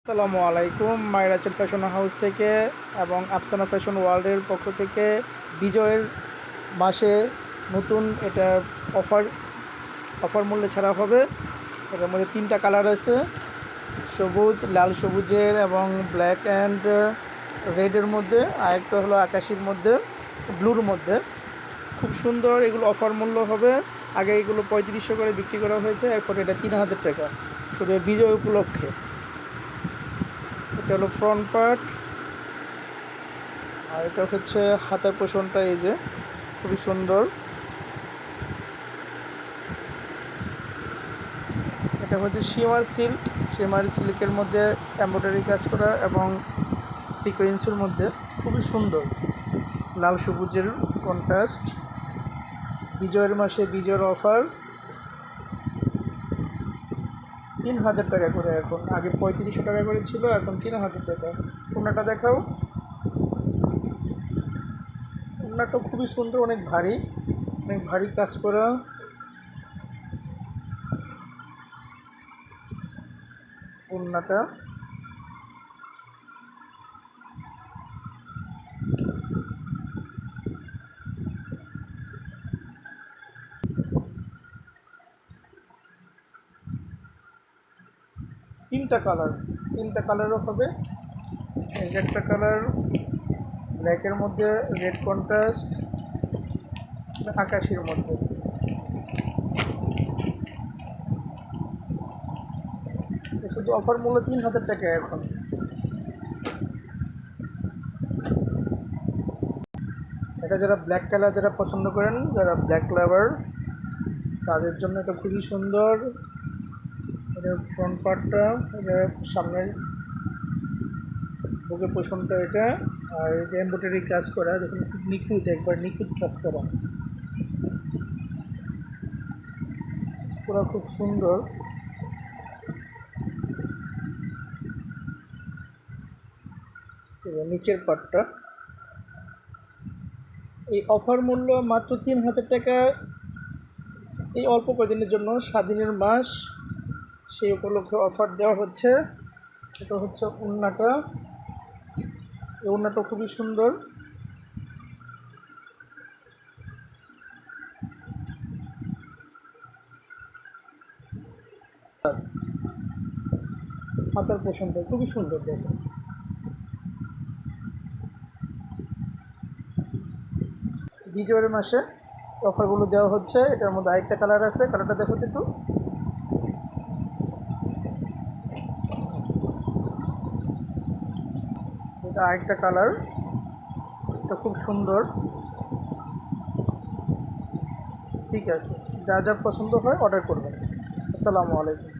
আসসালামু আলাইকুম। মাইরাচল fashion house থেকে এবং আফসানা ফ্যাশন ওয়ার্ল্ডের পক্ষ থেকে বিজয়ের মাসে নতুন এটা অফার মূল্যে ছাড়া হবে। এটার মধ্যে 3টা কালার আছে, সবুজ, লাল সবুজের এবং ব্ল্যাক অ্যান্ড রেডের মধ্যে, আরেকটা হলো আকাশির মধ্যে, ব্লুর মধ্যে। খুব সুন্দর, এগুলো অফার মূল্য হবে। আগে এগুলো 3500 করে বিক্রি করা হয়েছে, এখন এটা 3000 টাকা শুধু বিজয় উপলক্ষে। এটা হলো ফ্রন্ট পার্ট, আর এটা হচ্ছে হাতের পোষণটা। এই যে খুবই সুন্দর। এটা হচ্ছে শিমার সিল্কের মধ্যে এমব্রয়ডারি কাজ করা এবং সিকোয়েন্সের মধ্যে খুবই সুন্দর লাল সবুজের কন্ট্রাস্ট। বিজয়ের মাসে বিজয়ের অফার 3000 টাকা করে এখন, আগে 3500 টাকা করে ছিল, এখন 3000 টাকা। ওনাটা দেখাও। ওনাটা খুবই সুন্দর, অনেক ভারী কাজ করা। ওনাটা তিনটা কালারও হবে। একটা কালার ব্ল্যাকের মধ্যে, রেড কন্ট্রাস্ট, আকাশির মধ্যে। শুধু অফার মূল্য 3000 টাকা এখন। এটা যারা ব্ল্যাক কালার যারা পছন্দ করেন, যারা ব্ল্যাক লাভার, তাদের জন্য এটা খুবই সুন্দর। এটা ফ্রন্ট পার্টটা, এটা সামনের বুকের পোষণটা এটা, আর এটা এমব্রয়ডারি কাজ করা, দেখুন খুব নিখুঁত কাজ করা, পুরো খুব সুন্দর। নিচের পার্টটা, এই অফার মূল্য মাত্র 3000 টাকা। এই অল্প কয়েকদিনের জন্য, স্বাধীনের মাস, সেই উপলক্ষে অফার দেওয়া হচ্ছে। এটা হচ্ছে ওড়নাটা, এই ওড়নাটা খুবই সুন্দর। হাতার পোষণটা খুবই সুন্দর, দেখেন। বিজয়ের মাসে অফারগুলো দেওয়া হচ্ছে। এটার মধ্যে আরেকটা কালার আছে, কালারটা দেখো একটু। এটা আরেকটা কালার, এটা খুব সুন্দর। ঠিক আছে, যা যা পছন্দ হয় অর্ডার করবেন। আসসালামু আলাইকুম।